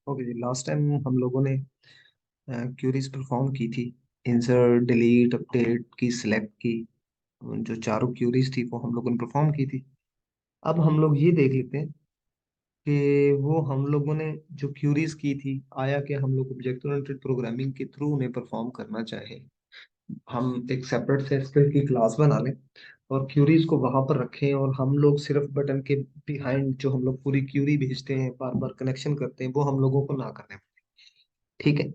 Okay जी, last time हम लोगों ने क्यूरीज परफॉर्म की थी। इंसर्ट, डिलीट, अपडेट की, सिलेक्ट की। जो चारों क्यूरीज थी वो हम लोगों ने परफॉर्म की थी। अब हम लोग ये देख लेते हैं कि वो हम लोगों ने जो क्यूरीज की थी, आया कि हम लोग ऑब्जेक्ट ओरिएंटेड प्रोग्रामिंग के थ्रू उन्हें परफॉर्म करना चाहें। हम एक सेपरेट से एसक्यूएल की क्लास बना लें और क्यूरीज को वहां पर रखें, और हम लोग सिर्फ बटन के बिहाइंड जो हम लोग पूरी क्यूरी भेजते हैं, बार बार कनेक्शन करते हैं, वो हम लोगों को ना करने। ठीक है।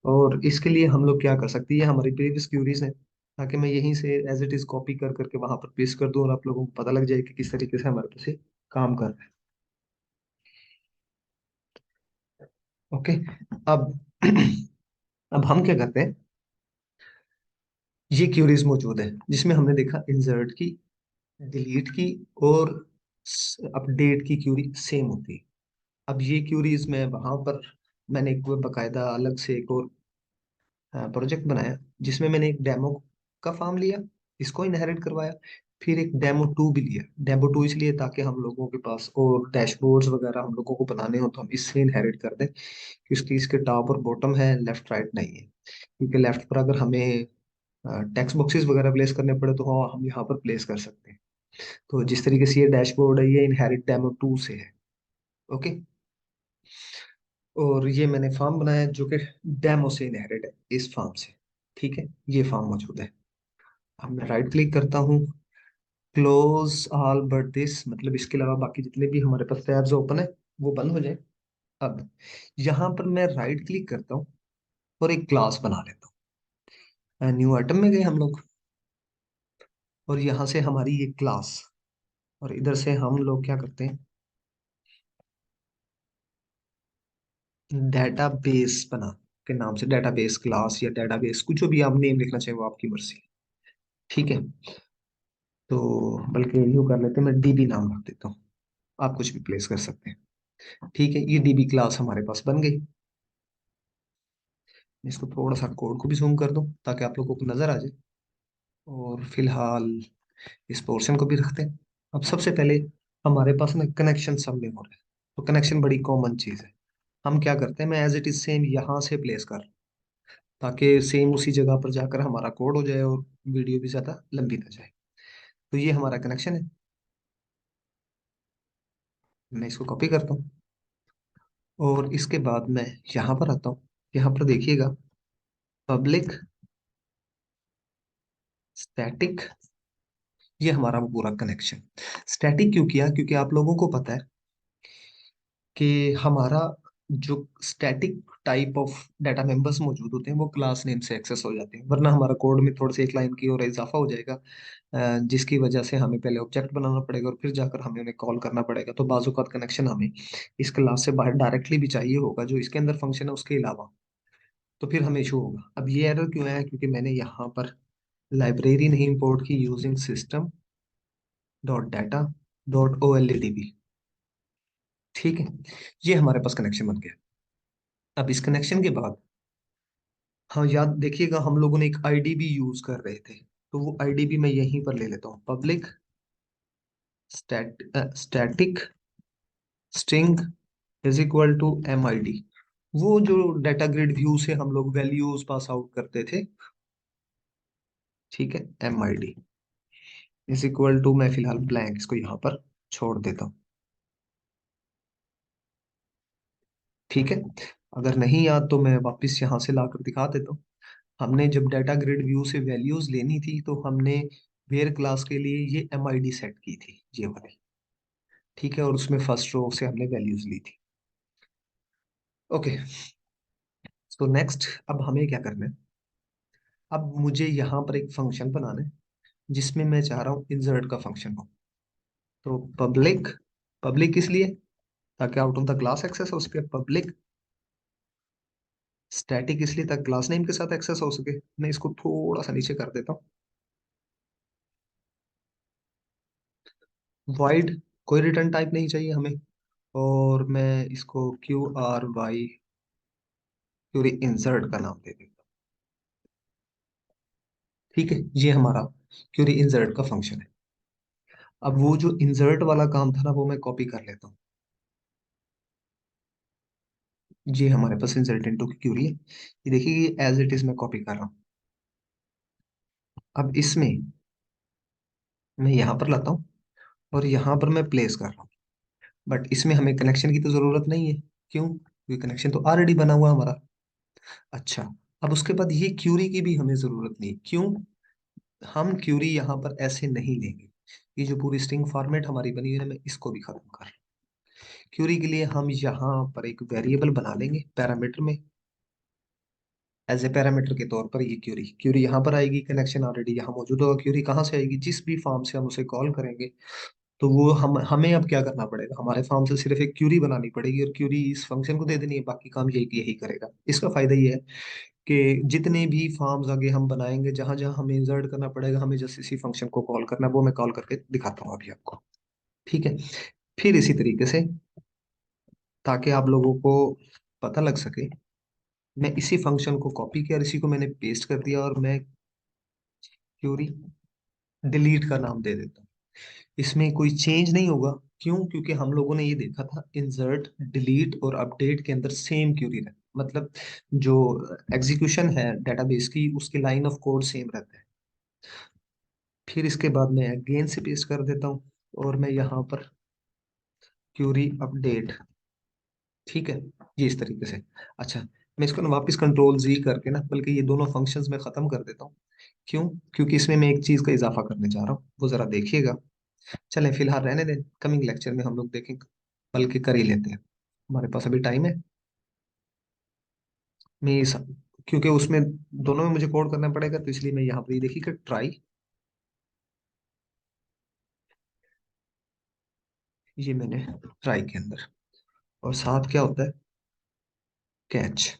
और इसके लिए हम लोग क्या कर सकते हैं, ये हमारी प्रीवियस क्यूरीज है, ताकि मैं यहीं से एज इट इज कॉपी कर करके वहां पर पेस्ट कर दूं और आप लोगों को पता लग जाए कि किस तरीके से हमारे पास ये काम कर रहा है। ओके। अब अब हम क्या करते हैं, ये क्यूरीज मौजूद है जिसमें हमने देखा इंसर्ट की, डिलीट की और अपडेट की क्यूरी सेम होती है। अब ये क्यूरीज मैं वहां पर, मैंने एक बकायदा अलग से एक और प्रोजेक्ट बनाया जिसमें मैंने एक डेमो का फॉर्म लिया, इसको इनहेरिट करवाया। फिर एक डेमो टू भी लिया। डेमो टू इसलिए ताकि हम लोगों के पास और डैशबोर्ड्स वगैरह हम लोगों को बनाने हो तो हम इससे इनहेरिट कर दें कि उसकी, इसके टॉप और बॉटम है, लेफ्ट राइट नहीं है। क्योंकि लेफ्ट पर अगर हमें टेक्स्ट बॉक्सेस वगैरह प्लेस करने पड़े तो हाँ, हम यहाँ पर प्लेस कर सकते हैं। तो जिस तरीके से ये डैशबोर्ड है, ये इनहेरिट डेमो टू से है। ओके। और ये मैंने फॉर्म बनाया जो कि डेमो से इनहेरिट है, इस फॉर्म से। ठीक है, ये फॉर्म मौजूद है। अब मैं राइट क्लिक करता हूँ, क्लोज ऑल बट दिस, मतलब इसके अलावा बाकी जितने भी हमारे पास टैब्स ओपन है वो बंद हो जाए। अब यहाँ पर मैं राइट क्लिक करता हूँ और एक क्लास बना लेता हूँ। न्यू आइटम में गए हम लोग, और यहाँ से हमारी ये क्लास, और इधर से हम लोग क्या करते हैं, डेटाबेस बना के नाम से डेटाबेस क्लास या डेटाबेस, कुछ जो भी आप नेम लिखना चाहे वो आपकी मर्जी। ठीक है। तो बल्कि न्यू कर लेते हैं, मैं डीबी नाम रख देता हूँ। आप कुछ भी प्लेस कर सकते हैं। ठीक है, ये डीबी क्लास हमारे पास बन गई। इसको थोड़ा सा कोड को भी जूम कर दूं ताकि आप लोगों को नजर आ जाए। और फिलहाल इस पोर्शन को भी रखते हैं। अब सबसे पहले हमारे पास ना कनेक्शन सब में हो रहा है, तो कनेक्शन बड़ी कॉमन चीज है। हम क्या करते हैं, मैं एज इट इज सेम यहाँ से प्लेस कर, ताकि सेम उसी जगह पर जाकर हमारा कोड हो जाए और वीडियो भी ज्यादा लंबी ना जाए। तो ये हमारा कनेक्शन है। मैं इसको कॉपी करता हूँ और इसके बाद मैं यहाँ पर आता हूँ। यहाँ पर देखिएगा, पब्लिक स्टैटिक, ये हमारा वो पूरा कनेक्शन। स्टैटिक क्यों किया, क्योंकि आप लोगों को पता है कि हमारा जो static type of data members मौजूद होते हैं वो क्लास नेम से एक्सेस हो जाते हैं, वरना हमारा कोड में थोड़ी सी एक लाइन की और इजाफा हो जाएगा, जिसकी वजह से हमें पहले ऑब्जेक्ट बनाना पड़ेगा और फिर जाकर हमें उन्हें कॉल करना पड़ेगा। तो बाजू का कनेक्शन हमें इस क्लास से बाहर डायरेक्टली भी चाहिए होगा, जो इसके अंदर फंक्शन है उसके अलावा। तो फिर हमें इशू होगा। अब ये एरर क्यों है, क्योंकि मैंने यहाँ पर लाइब्रेरी नहीं इंपोर्ट की using system dot data dot O L A D B. ठीक है, ये हमारे पास कनेक्शन बन गया। अब इस कनेक्शन के बाद, हाँ याद देखिएगा, हम लोगों ने एक आईडी भी यूज कर रहे थे, तो वो आईडी भी मैं यहीं पर ले लेता हूँ। Public static string is equal to M I D. वो जो डाटा ग्रिड व्यू से हम लोग वैल्यूज पास आउट करते थे, ठीक है, M I D is equal to, मैं फिलहाल ब्लैंक इसको यहाँ पर छोड़ देता हूँ। ठीक है। अगर नहीं याद तो मैं वापस यहाँ से लाकर दिखा देता हूँ। हमने जब डाटा ग्रिड व्यू से वैल्यूज लेनी थी तो हमने वेयर क्लास के लिए ये एम आई डी सेट की थी, ये वाली। ठीक है, और उसमें फर्स्ट रो से हमने वैल्यूज ली थी। ओके। तो नेक्स्ट, अब हमें क्या करना है, अब मुझे यहाँ पर एक फंक्शन बनाना है जिसमें मैं चाह रहा हूँ इंसर्ट का फंक्शन हो। तो पब्लिक, पब्लिक इसलिए ताकि out of the class access हो सके। पब्लिक स्टैटिक इसलिए ताकि क्लास नेम के साथ एक्सेस हो सके। मैं इसको थोड़ा सा नीचे कर देता हूँ। वाइड, कोई रिटर्न टाइप नहीं चाहिए हमें। और मैं इसको Q R Y, query insert का नाम दे देता हूँ। ठीक है, ये हमारा क्यूरी इंसर्ट का फंक्शन है। अब वो जो इंसर्ट वाला काम था ना, वो मैं कॉपी कर लेता हूँ। ये हमारे पास इंसर्ट इनटू की क्यूरी है। ये देखिए ये एज इट इज मैं कॉपी कर रहा हूँ। अब इसमें मैं यहाँ पर लाता हूँ और यहाँ पर मैं प्लेस कर रहा हूँ। बट इसमें हमें कनेक्शन की तो जरूरत नहीं है। क्यों? क्योंकि कनेक्शन तो ऑलरेडी बना हुआ है हमारा। अच्छा, अब उसके बाद ये क्यूरी की भी हमें जरूरत नहीं। क्यों? हम क्यूरी यहाँ पर ऐसे नहीं लेंगे। ये जो पूरी स्ट्रिंग फॉर्मेट हमारी बनी हुई है, मैं इसको भी खत्म कर रहा हूँ। क्यूरी के लिए हम यहाँ पर एक वेरिएबल बना लेंगे पैरामीटर में। एज ए पैरामीटर के तौर पर ये क्यूरी क्यूरी यहाँ पर आएगी। कनेक्शन ऑलरेडी यहाँ मौजूद होगा। क्यूरी कहाँ से आएगी? जिस भी फॉर्म से हम उसे कॉल करेंगे, तो वो हमें अब क्या करना पड़ेगा? हमारे फॉर्म से सिर्फ एक क्यूरी बनानी पड़ेगी और क्यूरी इस फंक्शन को दे देनी है। बाकी काम यही यही करेगा। इसका फायदा ये है कि जितने भी फॉर्म्स आगे हम बनाएंगे, जहां जहां हमें इंसर्ट करना पड़ेगा, हमें जस्ट इसी फंक्शन को कॉल करना है। वो मैं कॉल करके दिखाता हूँ अभी आपको। ठीक है। फिर इसी तरीके से, ताकि आप लोगों को पता लग सके, मैं इसी फंक्शन को कॉपी किया और इसी को मैंने पेस्ट कर दिया और मैं क्यूरी डिलीट का नाम दे देता हूँ। इसमें कोई चेंज नहीं होगा। क्यों? क्योंकि हम लोगों ने ये देखा था इंसर्ट डिलीट और अपडेट के अंदर सेम क्यूरी रहता है। मतलब जो एग्जीक्यूशन है डेटाबेस की, उसकी लाइन ऑफ कोड सेम रहता है। फिर इसके बाद मैं अगेन से पेस्ट कर देता हूँ और मैं यहाँ पर क्यूरी अपडेट। ठीक है, ये इस तरीके से। अच्छा, मैं इसको ना वापस कंट्रोल जी करके ना, बल्कि ये दोनों फंक्शंस में खत्म कर देता हूँ। क्यों? क्योंकि इसमें मैं एक चीज का इजाफा करने जा रहा हूँ, वो जरा देखिएगा। चलें फिलहाल रहने दें, कमिंग लेक्चर में हम लोग देखेंगे, बल्कि कर ही लेते हैं। हमारे पास अभी टाइम है। मैं ये सब, क्योंकि उसमें दोनों में मुझे कोड करना पड़ेगा, तो इसलिए मैं यहाँ पर ये देखिए ट्राई, ये मैंने ट्राई के अंदर, और साथ क्या होता है? कैच।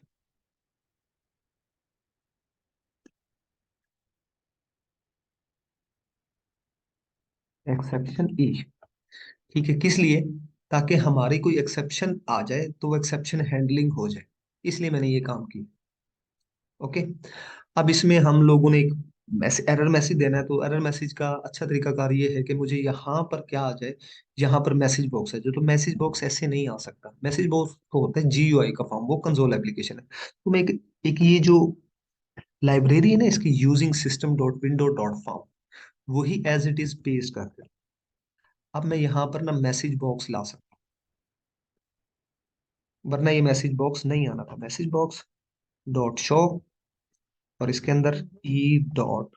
एक्सेप्शन ई। ठीक है, किस लिए? ताकि हमारी कोई एक्सेप्शन आ जाए तो वो एक्सेप्शन हैंडलिंग हो जाए। इसलिए मैंने ये काम किया। ओके। अब इसमें हम लोगों ने एक एरर मैसेज देना है, तो एरर मैसेज का अच्छा तरीकाकार ये है कि मुझे यहाँ पर क्या आ जाए। यहाँ पर मैसेज बॉक्स है जो, तो मैसेज बॉक्स ऐसे नहीं आ सकता। मैसेज बॉक्स तो होता है जीयूआई का फॉर्म, वो कंसोल एप्लीकेशन है। तो मैं एक ये जो लाइब्रेरी है ना इसकी, using system dot window dot form, वही एज इट इज पेस्ट करके अब मैं यहाँ पर ना मैसेज बॉक्स ला सकता हूँ। वरना ये मैसेज बॉक्स नहीं आना था। मैसेज बॉक्स डॉट शो, और इसके अंदर ई डॉट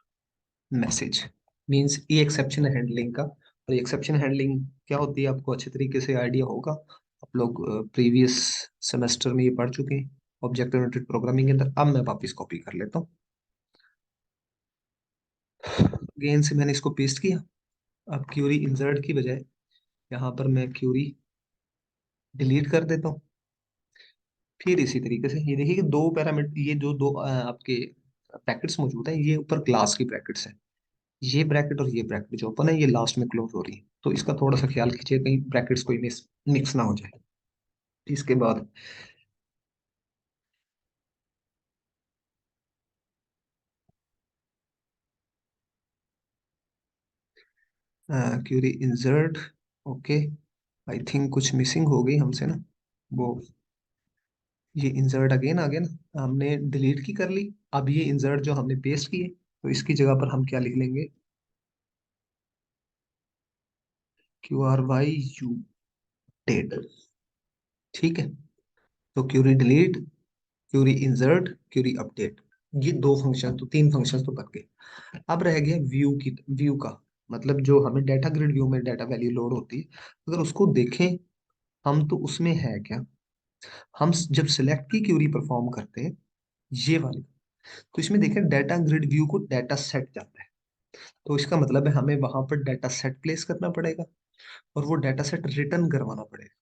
मैसेज, मीन्स ई एक्सेप्शन हैंडलिंग का। और एक्सेप्शन हैंडलिंग क्या होती है आपको अच्छे तरीके से आइडिया होगा। आप लोग प्रीवियस सेमेस्टर में ये पढ़ चुके हैं ऑब्जेक्ट ओरिएंटेड प्रोग्रामिंग के अंदर। अब मैं वापस कॉपी कर लेता हूँ। अगेन से मैंने इसको पेस्ट किया। अब क्यूरी इंसर्ट की बजाय यहाँ पर मैं क्यूरी डिलीट कर देता हूँ। फिर इसी तरीके से ये देखिए कि दो पैरामीटर, ये जो दो आपके ब्रैकेट्स मौजूद हैं, ये ऊपर क्लास की ब्रैकेट्स हैं। ये ब्रैकेट और ये ब्रैकेट जो ओपन है, ये लास्ट में क्लोज हो रही है। तो इसका थोड़ा सा ख्याल कीजिए कहीं ब्रैकेट्स कोई मिस मिक्स ना हो जाए। इसके बाद query insert. Okay, I think कुछ मिसिंग हो गई हमसे ना। वो ये इंसर्ट अगेन आ गया ना, हमने डिलीट की कर ली। अब ये इंसर्ट जो हमने पेस्ट किए, तो इसकी जगह पर हम क्या लिख लेंगे? QRY update. ठीक है। तो query delete, query insert, query update, ये दो फंक्शन, तो तीन फंक्शन तो बन गए। अब रह गया व्यू का। मतलब जो हमें डाटा ग्रिड व्यू में डाटा वैल्यू लोड होती है, अगर उसको देखें हम, तो उसमें है क्या? हम जब सिलेक्ट की क्यूरी परफॉर्म करते हैं, ये वाली, तो इसमें देखें डाटा ग्रिड व्यू को डाटा सेट जाता है। तो इसका मतलब है हमें वहां पर डाटा सेट प्लेस करना पड़ेगा और वो डाटा सेट रिटर्न करवाना पड़ेगा।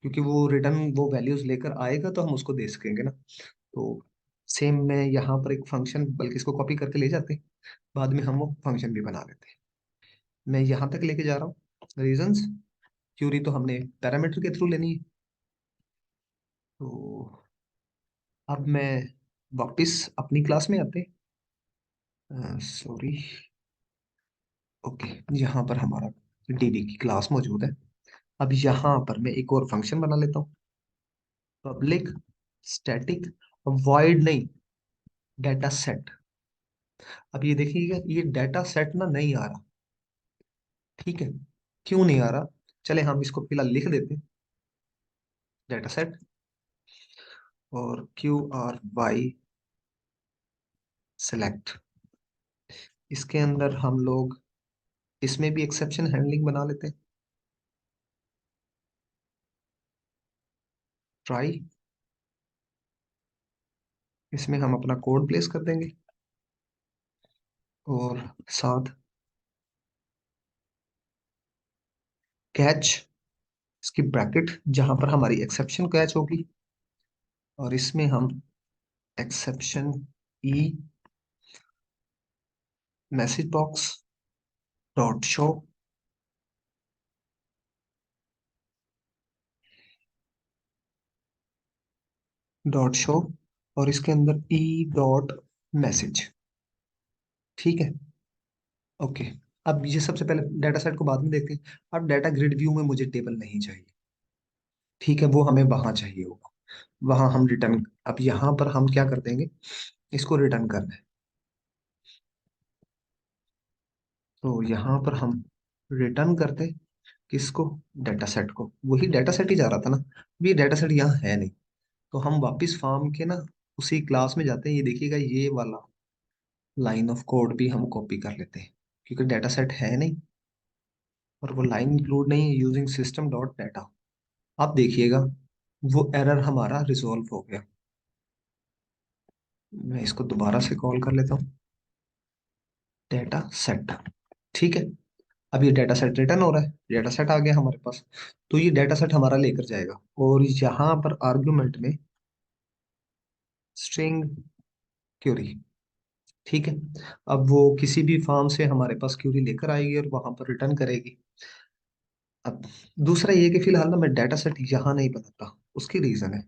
क्योंकि वो रिटर्न वो वैल्यूज लेकर आएगा तो हम उसको दे सकेंगे ना। तो सेम मैं यहाँ पर एक फंक्शन, बल्कि इसको कॉपी करके ले जाते हैं, बाद में हम वो फंक्शन भी बना लेते हैं। मैं यहाँ तक लेके जा रहा हूँ रीजंस। क्यूरी तो हमने पैरामीटर के थ्रू लेनी है। तो अब मैं वापस अपनी क्लास में आते, सॉरी, ओके, यहाँ पर हमारा डीबी की क्लास मौजूद है। अब यहाँ पर मैं एक और फंक्शन बना लेता हूँ, पब्लिक स्टैटिक वॉइड नहीं, डाटा सेट। अब ये देखिएगा, ये डाटा सेट ना नहीं आ रहा। ठीक है, क्यों नहीं आ रहा? चले हम इसको फिलहाल लिख देते हैं, डाटा सेट, और QRY सेलेक्ट। इसके अंदर हम लोग इसमें भी एक्सेप्शन हैंडलिंग बना लेते हैं, ट्राई। इसमें हम अपना कोड प्लेस कर देंगे, और साथ कैच, इसकी ब्रैकेट जहां पर हमारी एक्सेप्शन कैच होगी, और इसमें हम exception e message box dot show, dot show, और इसके अंदर ई डॉट मैसेज। ठीक है, ओके। अब ये सबसे पहले डाटा सेट को बाद में देखते हैं। अब डाटा ग्रिड व्यू में मुझे टेबल नहीं चाहिए, ठीक है, वो हमें वहां चाहिए होगा, वहां हम रिटर्न। अब यहाँ पर हम क्या कर देंगे, इसको रिटर्न करना है। तो यहाँ पर हम रिटर्न करते हैं किसको, डाटा सेट को। वही डाटा सेट ही जा रहा था ना, अब ये डाटा सेट यहाँ है नहीं, तो हम वापस फॉर्म के ना उसी क्लास में जाते हैं। ये देखिएगा, ये वाला लाइन ऑफ कोड भी हम कॉपी कर लेते हैं, क्योंकि डाटा सेट है नहीं, और वो लाइन इंक्लूड नहीं है, यूजिंग सिस्टम डॉट डाटा। आप देखिएगा, वो एरर हमारा रिजॉल्व हो गया। मैं इसको दोबारा से कॉल कर लेता हूँ, डाटा सेट। ठीक है, अब ये डाटा सेट रिटर्न हो रहा है, डाटा सेट आ गया हमारे पास। तो ये डाटा सेट हमारा लेकर जाएगा, और यहाँ पर आर्गुमेंट में स्ट्रिंग क्यूरी। ठीक है, अब वो किसी भी फॉर्म से हमारे पास क्यूरी लेकर आएगी और वहां पर रिटर्न करेगी। अब दूसरा ये कि फिलहाल ना मैं डाटा सेट यहाँ नहीं बनाता, उसकी रीजन है,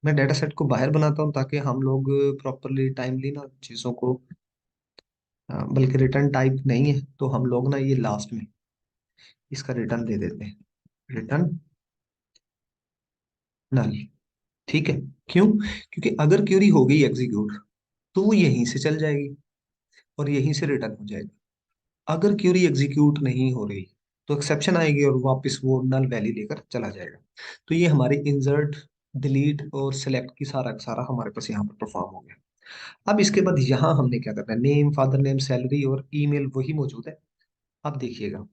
मैं डाटा सेट को बाहर बनाता हूँ ताकि हम लोग प्रॉपरली टाइमली ना चीज़ों को, बल्कि रिटर्न टाइप नहीं है तो हम लोग ना ये लास्ट में इसका रिटर्न दे देते हैं, रिटर्न नल। ठीक है, क्यों? क्योंकि अगर क्यूरी हो गई एग्जीक्यूट तो वो यहीं से चल जाएगी और यहीं से रिटर्न हो जाएगी। अगर क्यूरी एग्जीक्यूट नहीं हो रही तो एक्सेप्शन आएगी और वापस वो नल वैल्यू लेकर चला जाएगा। तो ये हमारी इंसर्ट, डिलीट और सेलेक्ट की सारा का सारा हमारे पास यहाँ पर परफॉर्म हो गया। अब इसके बाद यहाँ हमने क्या करना है, नेम, फादर नेम, सैलरी और ईमेल वही मौजूद है। अब देखिएगा,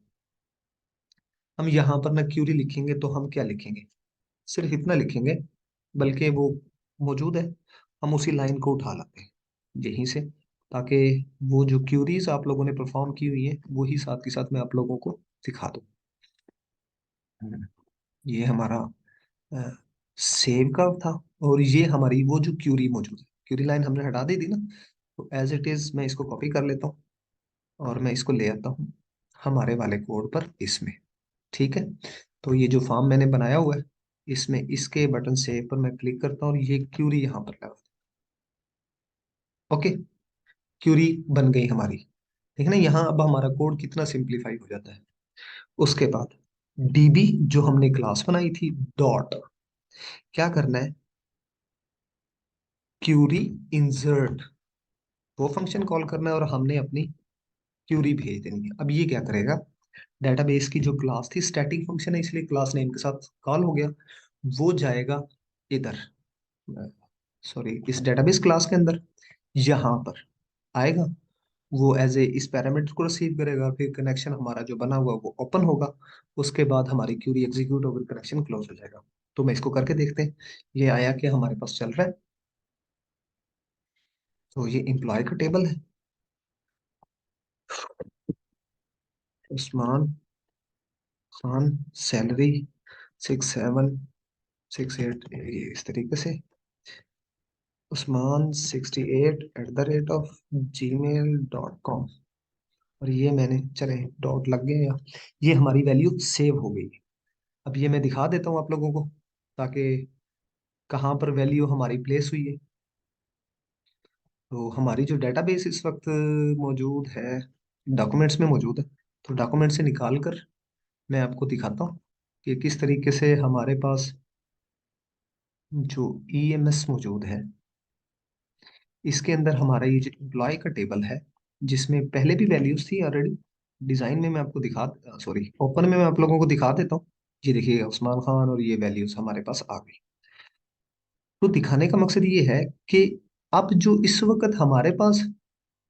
हम यहाँ पर ना क्यूरी लिखेंगे तो हम क्या लिखेंगे, सिर्फ इतना लिखेंगे, बल्कि वो मौजूद है, हम उसी लाइन को उठा लाते हैं यहीं से, ताकि वो जो क्यूरीज आप लोगों ने परफॉर्म की हुई है वही साथ के साथ मैं आप लोगों को दिखा दूँ। ये हमारा सेव का था, और ये हमारी वो जो क्यूरी मौजूद है, क्यूरी लाइन हमने हटा दी थी ना, तो एज इट इज मैं इसको कॉपी कर लेता हूँ और मैं इसको ले आता हूँ हमारे वाले कोड पर इसमें। ठीक है, तो ये जो फॉर्म मैंने बनाया हुआ है, इसमें इसके बटन सेव पर मैं क्लिक करता हूँ और ये क्यूरी यहाँ पर लगा। ओके, क्यूरी बन गई हमारी। ठीक है ना, यहाँ अब हमारा कोड कितना सिंप्लीफाई हो जाता है। उसके बाद डीबी जो हमने क्लास बनाई थी, डॉट, क्या करना है, क्यूरी इंसर्ट, वो फंक्शन कॉल करना है और हमने अपनी क्यूरी भेज देनी है। अब ये क्या करेगा, डेटाबेस की जो क्लास थी, स्टैटिक फंक्शन है इसलिए क्लास नेम के साथ कॉल हो गया, वो जाएगा इधर, सॉरी इस डेटाबेस क्लास के अंदर, यहाँ पर आएगा, वो एज ए इस पैरामीटर को रिसीव करेगा, फिर कनेक्शन हमारा जो बना हुआ वो ओपन होगा, उसके बाद हमारी क्यूरी एग्जीक्यूट होकर कनेक्शन क्लोज हो जाएगा। तो मैं इसको करके देखते हैं, ये आया कि हमारे पास चल रहा है। तो ये एम्प्लॉय का टेबल है, उस्मान खान, सैलरी 6768, इस तरीके से, उस्मान 68@gmail.com, और ये मैंने, चले डॉट लग गया, या ये हमारी वैल्यू सेव हो गई। अब ये मैं दिखा देता हूँ आप लोगों को, ताकि कहाँ पर वैल्यू हमारी प्लेस हुई है। तो हमारी जो डेटाबेस इस वक्त मौजूद है, डॉक्यूमेंट्स में मौजूद है, तो डॉक्यूमेंट से निकाल कर मैं आपको दिखाता हूँ कि किस तरीके से हमारे पास जो ईएमएस मौजूद है, इसके अंदर हमारा ये जो एम्प्लॉय का टेबल है, जिसमें पहले भी वैल्यूज थी ऑलरेडी। डिजाइन में मैं आपको दिखा, सॉरी, ओपन में मैं आप लोगों को दिखा देता हूँ। ये देखिए उस्मान खान और ये वैल्यूज हमारे पास आ गई। तो दिखाने का मकसद ये है कि अब जो इस वक्त हमारे पास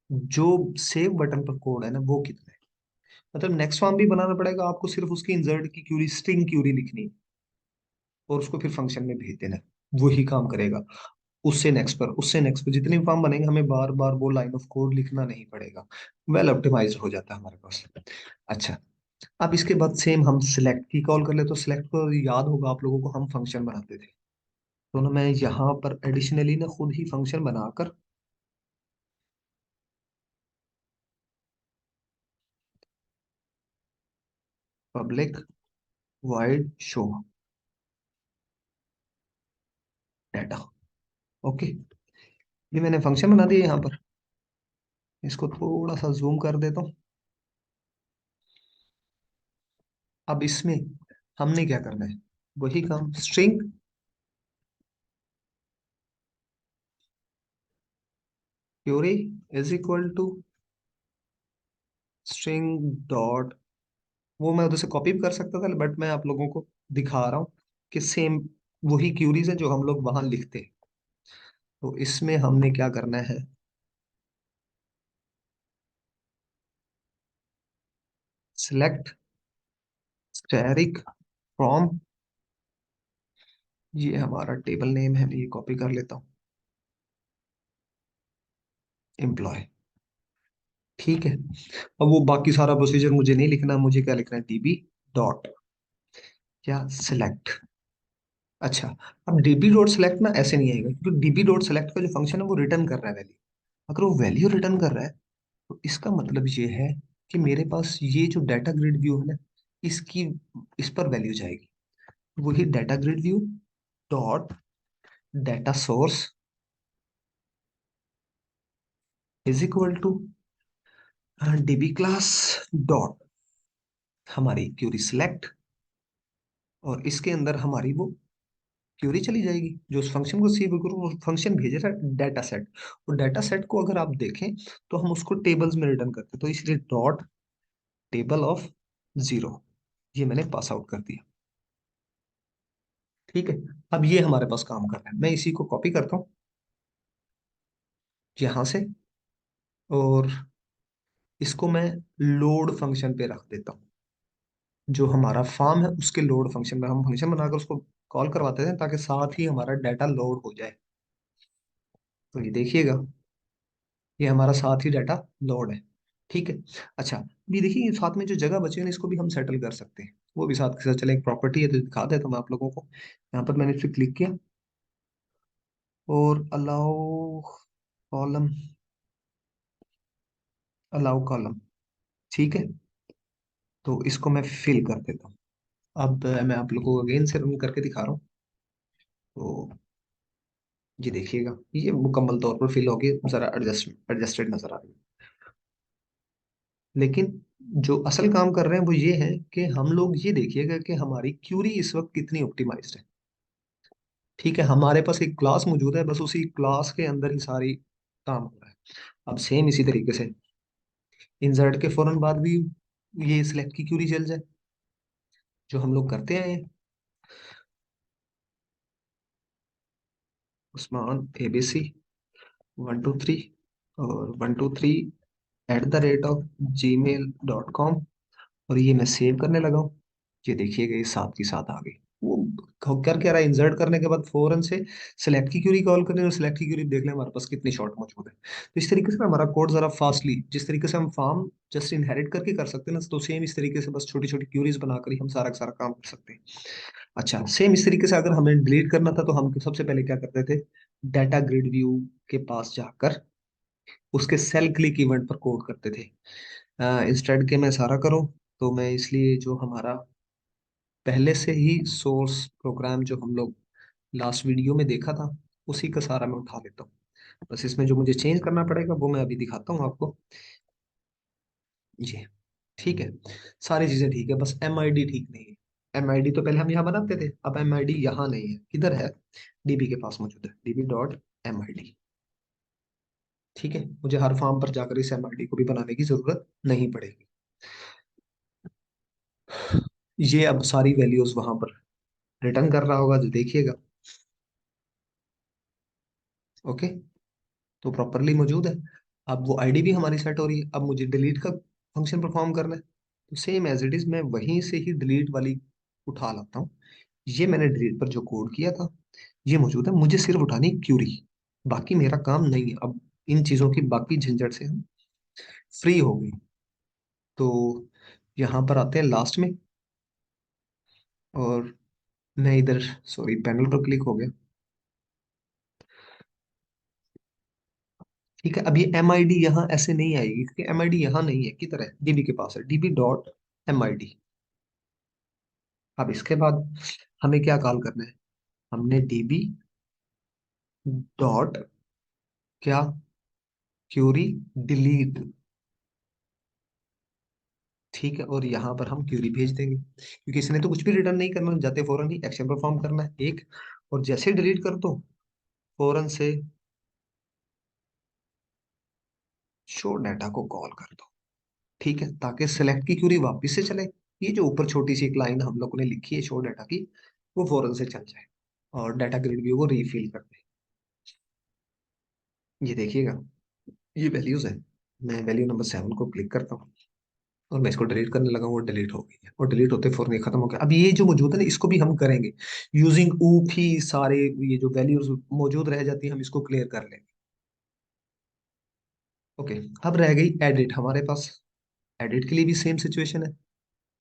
जो सेव बटन पर कोड है ना, वो कितना है। मतलब नेक्स्ट फॉर्म भी बनाना पड़ेगा आपको, सिर्फ उसकी इंसर्ट की क्यूरी, स्ट्रिंग क्यूरी लिखनी है और उसको फिर फंक्शन में भेज देना है। वही काम करेगा। उससे नेक्स्ट पर, उससे नेक्स्ट पर जितने भी फॉर्म बनेंगे, हमें बार बार वो लाइन ऑफ कोड लिखना नहीं पड़ेगा। वेल ऑप्टिमाइज हो जाता है हमारे पास। अच्छा, अब इसके बाद सेम हम सिलेक्ट की कॉल कर ले, तो सिलेक्ट को याद होगा आप लोगों को, हम फंक्शन बनाते थे। तो ना मैं यहाँ पर एडिशनली ना खुद ही फंक्शन बनाकर public wide show data, okay, ये मैंने फंक्शन बना दिया यहाँ पर। इसको थोड़ा सा जूम कर देता हूँ। अब इसमें हमने क्या करना है, वही काम, string query is equal to string dot, वो मैं उधर से कॉपी भी कर सकता था, बट मैं आप लोगों को दिखा रहा हूँ कि सेम वही क्यूरीज है जो हम लोग वहां लिखते हैं। तो इसमें हमने क्या करना है, सिलेक्ट स्टैटिक फ्रॉम, ये हमारा टेबल नेम है, मैं ये कॉपी कर लेता हूँ, एम्प्लॉय। ठीक है, अब वो बाकी सारा प्रोसीजर मुझे नहीं लिखना, मुझे क्या लिखना है, डीबी डॉट क्या सिलेक्ट। अच्छा, अब डीबी डॉट सेलेक्ट ना ऐसे नहीं आएगा, क्योंकि डीबी डॉट सेलेक्ट का जो फंक्शन है वो रिटर्न कर रहा है वैल्यू। अगर वो वैल्यू रिटर्न कर रहा है, तो इसका मतलब ये है कि मेरे पास ये जो डाटा ग्रिड व्यू है ना, इसकी, इस पर वैल्यू जाएगी। वही data grid view dot data source is equal to DB class dot हमारी क्यूरी सिलेक्ट, और इसके अंदर हमारी वो क्यूरी चली जाएगी जो उस फंक्शन को सी करो, वो फंक्शन भेजे था डाटा सेट। और डाटा सेट को अगर आप देखें तो हम उसको टेबल्स में रिटर्न करते हैं, तो इसलिए डॉट टेबल ऑफ जीरो, ये मैंने पास आउट कर दिया। ठीक है, अब ये हमारे पास काम कर रहा है, मैं इसी को कॉपी करता हूँ यहां से, और इसको मैं लोड फंक्शन पे रख देता हूँ। जो हमारा फॉर्म है उसके लोड फंक्शन में हम फंक्शन बनाकर उसको कॉल करवाते थे, ताकि साथ ही हमारा डाटा लोड हो जाए। तो ये देखिएगा, ये हमारा साथ ही डाटा लोड है। ठीक है। अच्छा, ये देखिए साथ में जो जगह बची है ना, इसको भी हम सेटल कर सकते हैं, वो भी साथ के साथ चले। एक प्रॉपर्टी है तो दिखा देता हूं मैं आप लोगों को। यहाँ पर मैंने इस पर क्लिक किया और अलाउ कॉलम, अलाउ कॉलम, ठीक है। तो इसको मैं फिल कर देता हूँ। अब मैं आप लोगों को अगेन से रन करके दिखा रहा हूँ। तो ये देखिएगा, ये मुकम्मल तौर पर फिल होगी, जरा एडजस्टेड नजर आ रही है। लेकिन जो असल काम कर रहे हैं वो ये है कि हम लोग ये देखिएगा कि हमारी क्यूरी इस वक्त कितनी ऑप्टिमाइज्ड है। ठीक है, हमारे पास एक क्लास मौजूद है, बस उसी क्लास के अंदर ही सारी काम हो रहा है। अब सेम इसी तरीके से इंसर्ट के फौरन बाद भी ये सिलेक्ट की क्यूरी चल जाए, जो हम लोग करते हैं, उस्मान एबीसी 1 2 3 और 1 2 3 @gmail.com, और ये मैं सेव करने लगा हूँ। ये देखिएगा ये साथ की साथ आ गई। वो कर क्या रहा है, इंसर्ट करने के बाद फौरन से सिलेक्ट की क्यूरी कॉल करें, और सिलेक्ट की क्यूरी देख लें हमारे पास कितनी शॉर्ट मौजूद है। तो इस तरीके से ना हमारा कोड जरा फास्टली, जिस तरीके से हम फॉर्म जस्ट इनहेरिट करके कर सकते हैं ना, तो सेम इस तरीके से बस छोटी छोटी क्यूरीज बनाकर ही हम सारा का सारा काम कर सकते हैं। अच्छा, सेम इस तरीके से अगर हमें डिलीट करना था, तो हम सबसे पहले क्या करते थे, डाटा ग्रिड व्यू के पास जाकर उसके सेल क्लिक इवेंट पर कोड करते थे। इंस्टेड के मैं सारा करूं, तो मैं इसलिए जो हमारा पहले से ही सोर्स प्रोग्राम जो हम लोग लास्ट वीडियो में देखा था, उसी का सारा मैं उठा लेता हूँ। बस इसमें जो मुझे चेंज करना पड़ेगा वो मैं अभी दिखाता हूँ आपको। जी, ठीक है, सारी चीजें ठीक है, बस एमआईडी ठीक नहीं है। एमआईडी तो पहले हम यहाँ बनाते थे, अब एमआईडी यहाँ नहीं है, किधर है, डीबी के पास मौजूद है, डीबी डॉट एमआईडी। ठीक है, मुझे हर फॉर्म पर जाकर इस एमआईडी को भी बनाने की जरूरत नहीं पड़ेगी। ये अब सारी वैल्यूज वहां पर रिटर्न कर रहा होगा, जो देखिएगा। ओके, तो प्रॉपरली मौजूद है। अब वो आईडी भी हमारी सेट हो रही है। अब मुझे डिलीट का फंक्शन परफॉर्म करना है, तो सेम एज इट इज मैं वहीं से ही डिलीट वाली उठा लाता हूँ। ये मैंने डिलीट पर जो कोड किया था ये मौजूद है, मुझे सिर्फ उठानी क्यूरी, बाकी मेरा काम नहीं है। अब इन चीजों की बाकी झंझट से हम फ्री हो गए। तो यहाँ पर आते हैं लास्ट में, और मैं इधर, सॉरी, पैनल पर क्लिक हो गया। ठीक है, अब ये एम आई डी यहाँ ऐसे नहीं आएगी, क्योंकि एम आई डी यहाँ नहीं है, किधर है, डीबी के पास है, DB dot M I D. अब इसके बाद हमें क्या कॉल करना है, हमने डीबी डॉट क्या, क्यूरी डिलीट। ठीक है, और यहाँ पर हम क्यूरी भेज देंगे, क्योंकि इसने तो कुछ भी रिटर्न नहीं करना, जाते फौरन ही एक्शन परफॉर्म करना है एक, और जैसे डिलीट कर दो फौरन से शो डाटा को कॉल कर दो। ठीक है, ताकि सेलेक्ट की क्यूरी वापस से चले, ये जो ऊपर छोटी सी एक लाइन हम लोगों ने लिखी है शो डाटा की, वो फौरन से चल जाए और डाटा ग्रिड व्यू को रीफिल कर दे। ये देखिएगा, ये वैल्यूज है। मैं वैल्यू नंबर 7 को क्लिक करता हूँ और मैं इसको डिलीट करने लगा, वो डिलीट हो गई है, और डिलीट होते फौरन ये खत्म हो गया। अब ये जो मौजूद है ना, इसको भी हम करेंगे यूजिंग ऊप ही, सारे ये जो वैल्यूज मौजूद रह जाती है हम इसको क्लियर कर लेंगे। ओके, अब रह गई एडिट हमारे पास। एडिट के लिए भी सेम सिचुएशन है,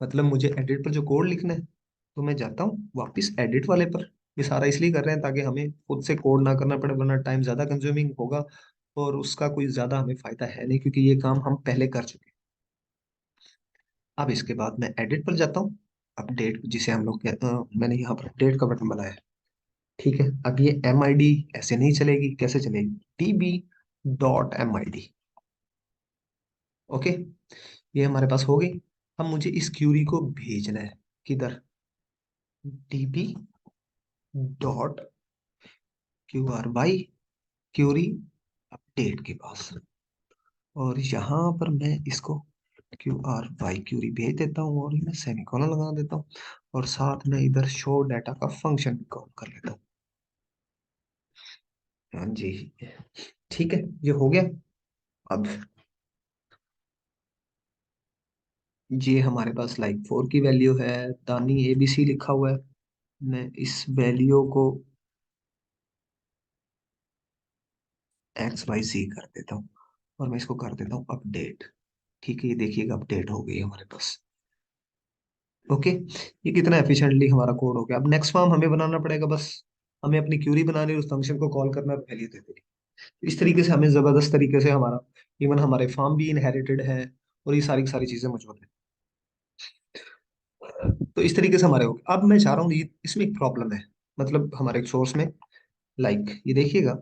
मतलब मुझे एडिट पर जो कोड लिखना है, तो मैं जाता हूँ वापस एडिट वाले पर। ये सारा इसलिए कर रहे हैं ताकि हमें खुद से कोड ना करना पड़े, वरना टाइम ज्यादा कंज्यूमिंग होगा और उसका कोई ज्यादा हमें फायदा है नहीं, क्योंकि ये काम हम पहले कर चुके हैं। अब इसके बाद मैं एडिट पर जाता हूँ, अपडेट जिसे हम लोग मैंने यहाँ पर अपडेट का बटन बनाया है। ठीक है, अब ये एम आई डी ऐसे नहीं चलेगी, कैसे चलेगी, T B dot M I D. Okay, ये हमारे पास हो गई। अब मुझे इस क्यूरी को भेजना है, किधर, DB dot Q R by query update के पास, और यहाँ पर मैं इसको क्यू आर बाई क्यूरी भेज देता हूँ, और मैं सेमीकोलन लगा देता हूँ, और साथ में इधर शो डाटा का फंक्शन भी कॉल कर लेता हूँ। हाँ जी, ठीक है, ये हो गया। अब ये हमारे पास लाइक 4 की वैल्यू है, दानी एबीसी लिखा हुआ है। मैं इस वैल्यू को एक्स वाई सी कर देता हूँ, और मैं इसको कर देता हूँ अपडेट। ठीक है, ये देखिएगा अपडेट हो गई हमारे पास। ओके, ये कितना एफिशिएंटली हमारा कोड हो गया। अब नेक्स्ट फॉर्म हमें बनाना पड़ेगा, बस हमें अपनी क्यूरी बनानी है, उस फंक्शन को कॉल करना है, वैल्यू दे देनी। इस तरीके से हमें जबरदस्त तरीके से हमारा, इवन हमारे फॉर्म भी इनहेरिटेड है, और ये सारी की सारी चीजें मौजूद है। तो इस तरीके से हमारे हो गए। अब मैं चाह रहा हूँ, ये इसमें एक प्रॉब्लम है, मतलब हमारे सोर्स में, लाइक ये देखिएगा,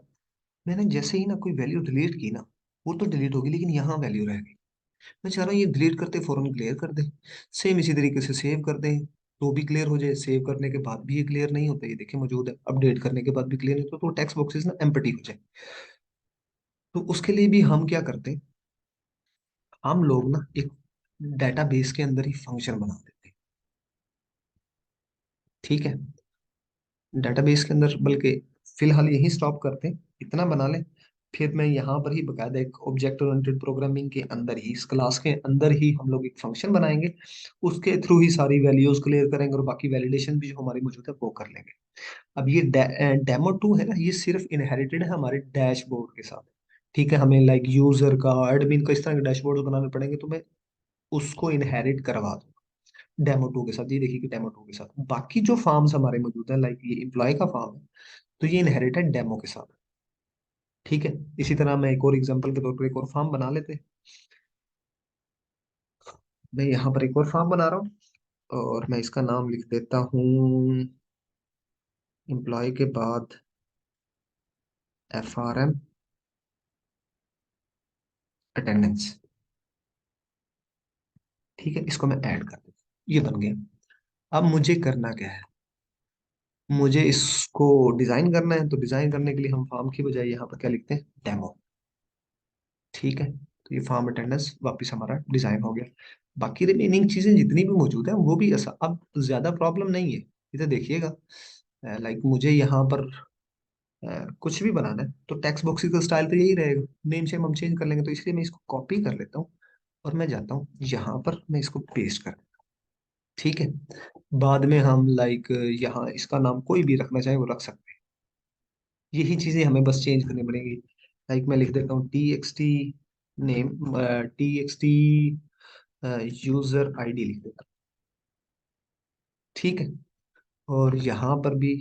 मैंने जैसे ही ना कोई वैल्यू डिलीट की ना, वो तो डिलीट होगी, लेकिन यहाँ वैल्यू रह गई। मैं चाह रहा हूँ ये डिलीट करते फौरन क्लियर कर दे। सेम इसी तरीके से सेव कर दें तो भी क्लियर हो जाए, सेव करने के बाद भी ये क्लियर नहीं होता, ये देखिए मौजूद है, अपडेट करने के बाद भी क्लियर नहीं होता, तो टेक्स्ट बॉक्सेस ना एम्प्टी हो जाए। तो उसके लिए भी हम क्या करते हैं, हम लोग ना एक डेटाबेस के अंदर ही फंक्शन बना देते हैं। ठीक है, डेटाबेस के अंदर, बल्कि फिलहाल यही स्टॉप करते हैं, इतना बना लें। फिर मैं यहाँ पर ही बकायदा एक ऑब्जेक्ट ओरिएंटेड प्रोग्रामिंग के अंदर ही, इस क्लास के अंदर ही हम लोग एक फंक्शन बनाएंगे, उसके थ्रू ही सारी वैल्यूज क्लियर करेंगे, और बाकी वैलिडेशन भी जो हमारी मौजूद है वो कर लेंगे। अब ये डेमो 2 है ना, ये सिर्फ इनहेरिटेड है हमारे डैशबोर्ड के साथ। ठीक है, हमें लाइक यूजर का, एडमिन का, इस तरह के डैशबोर्ड बनाने पड़ेंगे, तो मैं उसको इनहेरिट करवा दूँ डेमो 2 के साथ। ये देखिए कि डेमो 2 के साथ बाकी जो फॉर्म्स हमारे मौजूद है, लाइक ये एम्प्लॉय का फॉर्म है, तो ये इनहेरिटेड डेमो के साथ। ठीक है, इसी तरह मैं एक और एग्जांपल के तौर पर एक और फॉर्म बना लेते हैं। मैं यहाँ पर एक और फॉर्म बना रहा हूँ, और मैं इसका नाम लिख देता हूँ एम्प्लॉय के बाद FRM अटेंडेंस। ठीक है, इसको मैं ऐड कर देता हूँ, ये बन गया। अब मुझे करना क्या है, मुझे इसको डिजाइन करना है। तो डिजाइन करने के लिए हम फार्म की बजाय यहाँ पर क्या लिखते हैं, डेमो। ठीक है, तो ये फार्म अटेंडेंस वापस हमारा डिजाइन हो गया। बाकी रिमेनिंग चीजें जितनी भी मौजूद है वो भी ऐसा, अब ज्यादा प्रॉब्लम नहीं है। इधर देखिएगा, लाइक मुझे यहाँ पर कुछ भी बनाना है तो टेक्स्ट बॉक्स का स्टाइल तो यही रहेगा, नेम शेम हम चेंज कर लेंगे। तो इसलिए मैं इसको कॉपी कर लेता हूँ और मैं जाता हूँ यहाँ पर, मैं इसको पेस्ट कर, ठीक है। बाद में हम लाइक यहाँ इसका नाम कोई भी रखना चाहे वो रख सकते हैं। यही चीजें हमें बस चेंज करनी पड़ेंगी। लाइक मैं लिख देता हूँ TXT name, TXT user ID लिख देता हूँ, ठीक है। और यहाँ पर भी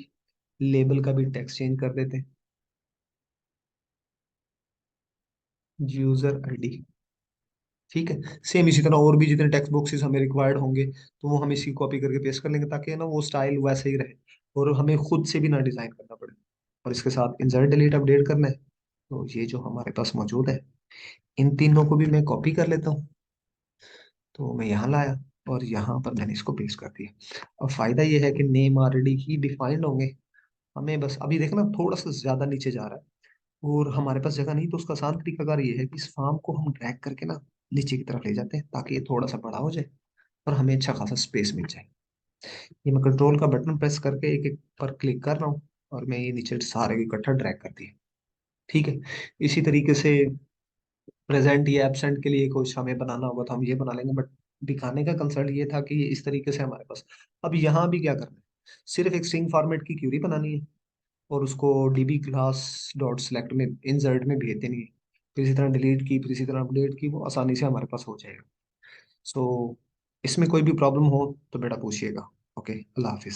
लेबल का भी टेक्स्ट चेंज कर देते हैं, यूजर आईडी, ठीक है। सेम इसी तरह और भी जितने टेक्स्ट बॉक्सेस हमें रिक्वायर्ड होंगे तो वो हम इसी कॉपी करके पेस्ट कर लेंगे, ताकि ना वो स्टाइल वैसे ही रहे और हमें खुद से भी ना डिजाइन करना पड़े। और इसके साथ इंसर्ट डिलीट अपडेट करना है, तो ये जो हमारे पास मौजूद है इन तीनों को भी मैं कॉपी कर लेता हूँ। तो मैं यहाँ लाया और यहाँ पर मैंने इसको पेस्ट कर दिया। अब फायदा ये है कि नेम ऑलरेडी ही डिफाइंड होंगे। हमें बस अभी देखना थोड़ा सा ज्यादा नीचे जा रहा है और हमारे पास जगह नहीं, तो उसका आसान तरीकाकार ये है कि इस फॉर्म को हम ड्रैग करके ना नीचे की तरफ ले जाते हैं, ताकि ये थोड़ा सा बड़ा हो जाए और हमें अच्छा खासा स्पेस मिल जाए। ये मैं कंट्रोल का बटन प्रेस करके एक एक पर क्लिक कर रहा हूँ और मैं ये नीचे सारे को इकट्ठा ड्रैग कर दिया, ठीक है। इसी तरीके से प्रेजेंट या एब्सेंट के लिए कुछ हमें बनाना होगा तो हम ये बना लेंगे, बट दिखाने का कंसर्न ये था कि ये इस तरीके से हमारे पास। अब यहाँ भी क्या करना है, सिर्फ एक स्ट्रिंग फॉर्मेट की क्यूरी बनानी है और उसको डीबी क्लास डॉट सेलेक्ट में इंसर्ट में भेज देनी है। फिर इसी तरह डिलीट की, फिर इसी तरह अपडेट की, वो आसानी से हमारे पास हो जाएगा। सो इसमें कोई भी प्रॉब्लम हो तो बेटा पूछिएगा। ओके, अल्लाह हाफिज।